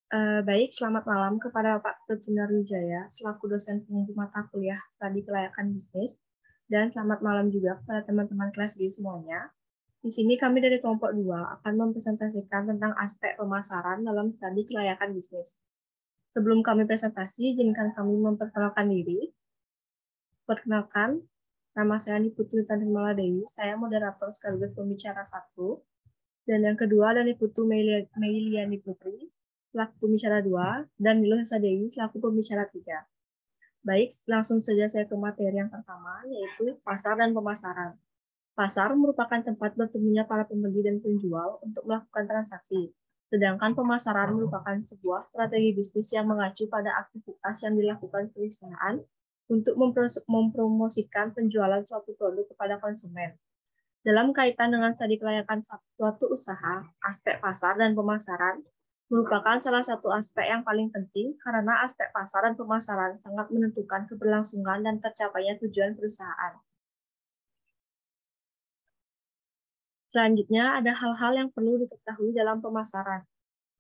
Baik, selamat malam kepada Pak Ketut Wijaya selaku dosen pengampu mata kuliah Studi Kelayakan Bisnis, dan selamat malam juga kepada teman-teman kelas D semuanya. Di sini kami dari kelompok 2 akan mempresentasikan tentang aspek pemasaran dalam studi kelayakan bisnis. Sebelum kami presentasi, izinkan kami memperkenalkan diri. Perkenalkan, nama saya Niputu Tanimala Dewi, saya moderator sekaligus pembicara 1. Dan yang kedua ada Niputu Meiliani Putri, selaku pembicara 2, dan Nilo Dewi selaku pembicara 3. Baik, langsung saja saya ke materi yang pertama, yaitu pasar dan pemasaran. Pasar merupakan tempat bertemunya para pembeli dan penjual untuk melakukan transaksi, sedangkan pemasaran merupakan sebuah strategi bisnis yang mengacu pada aktivitas yang dilakukan perusahaan untuk mempromosikan penjualan suatu produk kepada konsumen. Dalam kaitan dengan studi kelayakan suatu usaha, aspek pasar dan pemasaran merupakan salah satu aspek yang paling penting karena aspek pasar dan pemasaran sangat menentukan keberlangsungan dan tercapainya tujuan perusahaan. Selanjutnya, ada hal-hal yang perlu diketahui dalam pemasaran.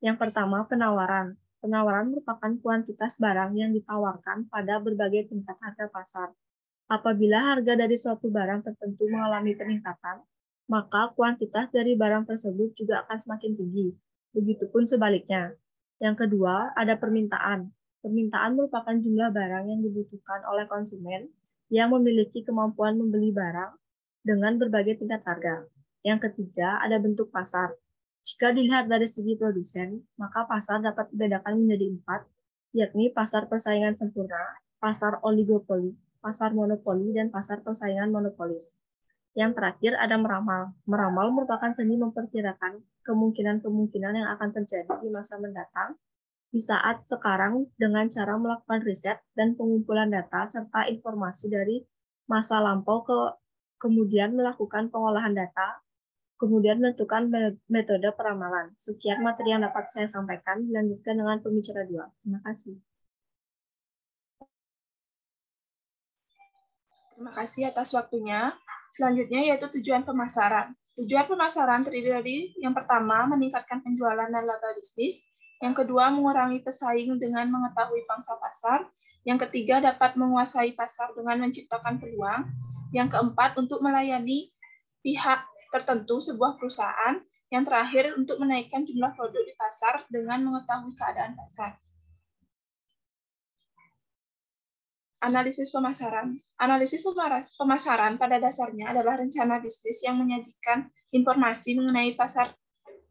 Yang pertama, penawaran. Penawaran merupakan kuantitas barang yang ditawarkan pada berbagai tingkat harga pasar. Apabila harga dari suatu barang tertentu mengalami peningkatan, maka kuantitas dari barang tersebut juga akan semakin tinggi. Begitupun sebaliknya. Yang kedua, ada permintaan. Permintaan merupakan jumlah barang yang dibutuhkan oleh konsumen yang memiliki kemampuan membeli barang dengan berbagai tingkat harga. Yang ketiga, ada bentuk pasar. Jika dilihat dari segi produsen, maka pasar dapat dibedakan menjadi 4, yakni pasar persaingan sempurna, pasar oligopoli, pasar monopoli, dan pasar persaingan monopolis. Yang terakhir ada meramal. Meramal merupakan seni memperkirakan kemungkinan-kemungkinan yang akan terjadi di masa mendatang di saat sekarang dengan cara melakukan riset dan pengumpulan data serta informasi dari masa lampau kemudian melakukan pengolahan data, kemudian menentukan metode peramalan. Sekian materi yang dapat saya sampaikan. Dilanjutkan dengan pembicara 2. Terima kasih. Terima kasih atas waktunya. Selanjutnya yaitu tujuan pemasaran. Tujuan pemasaran terdiri dari yang pertama, meningkatkan penjualan dan laba bisnis. Yang kedua, mengurangi pesaing dengan mengetahui pangsa pasar. Yang ketiga, dapat menguasai pasar dengan menciptakan peluang. Yang keempat, untuk melayani pihak tertentu sebuah perusahaan. Yang terakhir, untuk menaikkan jumlah produk di pasar dengan mengetahui keadaan pasar. Analisis pemasaran. Analisis pemasaran pada dasarnya adalah rencana bisnis yang menyajikan informasi mengenai pasar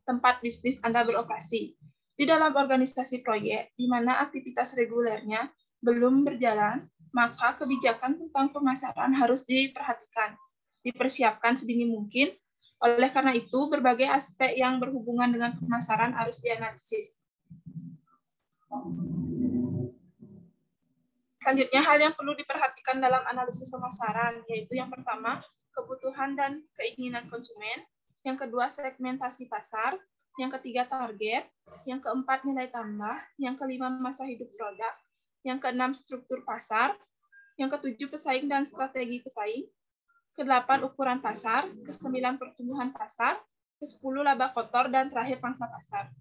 tempat bisnis Anda beroperasi. Di dalam organisasi proyek, di mana aktivitas regulernya belum berjalan, maka kebijakan tentang pemasaran harus diperhatikan, dipersiapkan sedini mungkin. Oleh karena itu, berbagai aspek yang berhubungan dengan pemasaran harus dianalisis. Selanjutnya, hal yang perlu diperhatikan dalam analisis pemasaran, yaitu yang pertama, kebutuhan dan keinginan konsumen, yang kedua, segmentasi pasar, yang ketiga, target, yang keempat, nilai tambah, yang kelima, masa hidup produk, yang keenam, struktur pasar, yang ketujuh, pesaing dan strategi pesaing, kedelapan, ukuran pasar, kesembilan, pertumbuhan pasar, kesepuluh, laba kotor, dan terakhir, pangsa pasar.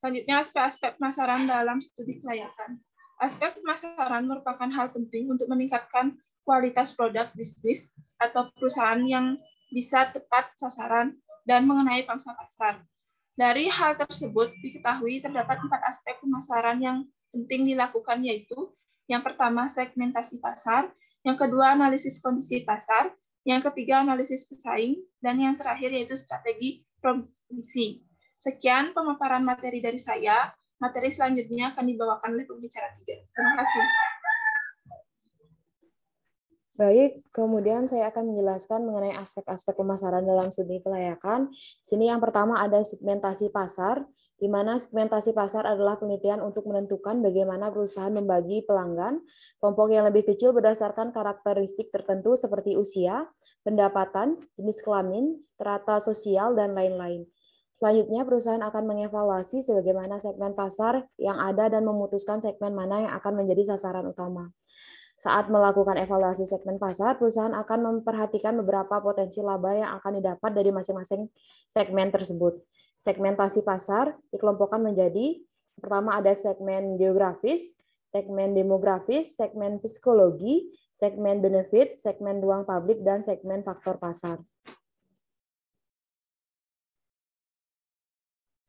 Selanjutnya, aspek-aspek pemasaran dalam studi kelayakan. Aspek pemasaran merupakan hal penting untuk meningkatkan kualitas produk bisnis atau perusahaan yang bisa tepat sasaran dan mengenai pangsa pasar. Dari hal tersebut diketahui terdapat 4 aspek pemasaran yang penting dilakukan, yaitu yang pertama, segmentasi pasar, yang kedua, analisis kondisi pasar, yang ketiga, analisis pesaing, dan yang terakhir yaitu strategi promisi. Sekian pemaparan materi dari saya. Materi selanjutnya akan dibawakan oleh pembicara 3. Terima kasih. Baik, kemudian saya akan menjelaskan mengenai aspek-aspek pemasaran dalam studi kelayakan. Sini yang pertama ada segmentasi pasar, di mana segmentasi pasar adalah penelitian untuk menentukan bagaimana perusahaan membagi pelanggan, kelompok yang lebih kecil berdasarkan karakteristik tertentu seperti usia, pendapatan, jenis kelamin, strata sosial, dan lain-lain. Selanjutnya, perusahaan akan mengevaluasi sebagaimana segmen pasar yang ada dan memutuskan segmen mana yang akan menjadi sasaran utama. Saat melakukan evaluasi segmen pasar, perusahaan akan memperhatikan beberapa potensi laba yang akan didapat dari masing-masing segmen tersebut. Segmentasi pasar dikelompokkan menjadi, pertama ada segmen geografis, segmen demografis, segmen psikologi, segmen benefit, segmen ruang publik, dan segmen faktor pasar.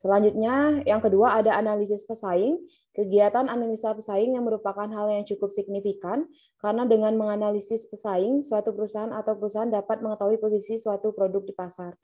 Selanjutnya, yang kedua ada analisis pesaing. Kegiatan analisa pesaing yang merupakan hal yang cukup signifikan, karena dengan menganalisis pesaing, suatu perusahaan atau perusahaan dapat mengetahui posisi suatu produk di pasar.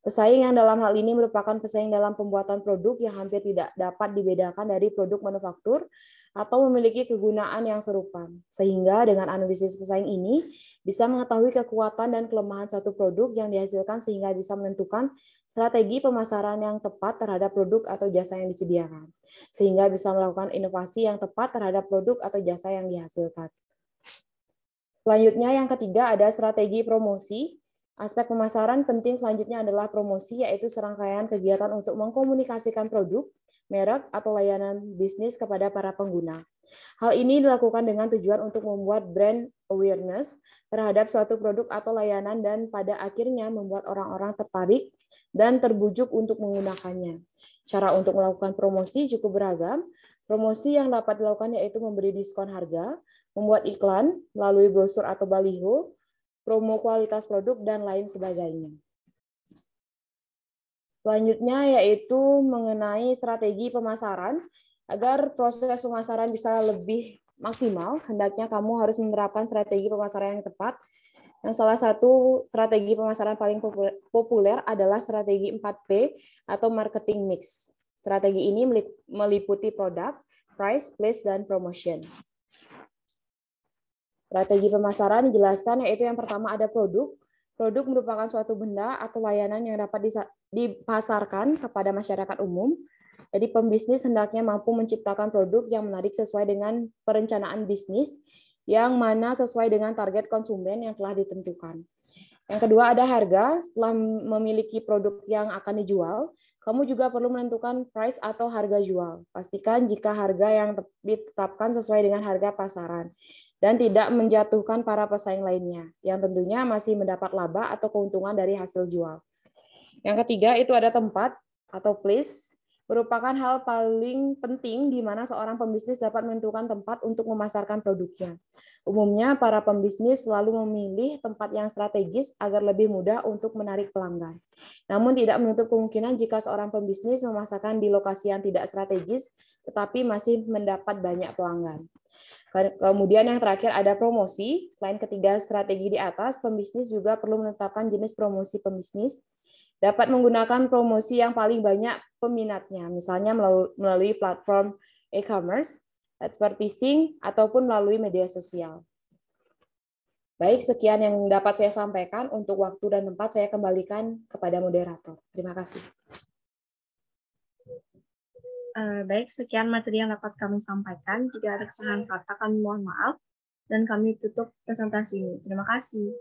Pesaing yang dalam hal ini merupakan pesaing dalam pembuatan produk yang hampir tidak dapat dibedakan dari produk manufaktur atau memiliki kegunaan yang serupa. Sehingga dengan analisis pesaing ini, bisa mengetahui kekuatan dan kelemahan suatu produk yang dihasilkan sehingga bisa menentukan strategi pemasaran yang tepat terhadap produk atau jasa yang disediakan, sehingga bisa melakukan inovasi yang tepat terhadap produk atau jasa yang dihasilkan. Selanjutnya, yang ketiga ada strategi promosi. Aspek pemasaran penting selanjutnya adalah promosi, yaitu serangkaian kegiatan untuk mengkomunikasikan produk, merek, atau layanan bisnis kepada para pengguna. Hal ini dilakukan dengan tujuan untuk membuat brand awareness terhadap suatu produk atau layanan dan pada akhirnya membuat orang-orang tertarik dan terbujuk untuk menggunakannya. Cara untuk melakukan promosi cukup beragam. Promosi yang dapat dilakukan yaitu memberi diskon harga, membuat iklan melalui brosur atau baliho, promo kualitas produk, dan lain sebagainya. Selanjutnya yaitu mengenai strategi pemasaran. Agar proses pemasaran bisa lebih maksimal, hendaknya kamu harus menerapkan strategi pemasaran yang tepat. Yang salah satu strategi pemasaran paling populer adalah strategi 4P atau marketing mix. Strategi ini meliputi produk, price, place, dan promotion. Strategi pemasaran dijelaskan yaitu yang pertama ada produk. Produk merupakan suatu benda atau layanan yang dapat dipasarkan kepada masyarakat umum. Jadi pembisnis hendaknya mampu menciptakan produk yang menarik sesuai dengan perencanaan bisnis, yang mana sesuai dengan target konsumen yang telah ditentukan. Yang kedua ada harga. Setelah memiliki produk yang akan dijual, kamu juga perlu menentukan price atau harga jual. Pastikan jika harga yang ditetapkan sesuai dengan harga pasaran dan tidak menjatuhkan para pesaing lainnya, yang tentunya masih mendapat laba atau keuntungan dari hasil jual. Yang ketiga itu ada tempat atau place, merupakan hal paling penting di mana seorang pembisnis dapat menentukan tempat untuk memasarkan produknya. Umumnya, para pembisnis selalu memilih tempat yang strategis agar lebih mudah untuk menarik pelanggan. Namun tidak menutup kemungkinan jika seorang pembisnis memasarkan di lokasi yang tidak strategis, tetapi masih mendapat banyak pelanggan. Kemudian yang terakhir ada promosi. Selain ketiga strategi di atas, pembisnis juga perlu menetapkan jenis promosi pembisnis. Dapat menggunakan promosi yang paling banyak peminatnya, misalnya melalui platform e-commerce, advertising, ataupun melalui media sosial. Baik, sekian yang dapat saya sampaikan. Untuk waktu dan tempat saya kembalikan kepada moderator. Terima kasih. Baik, sekian materi yang dapat kami sampaikan. Jika ada kesalahan kata, kami mohon maaf. Dan kami tutup presentasi ini. Terima kasih.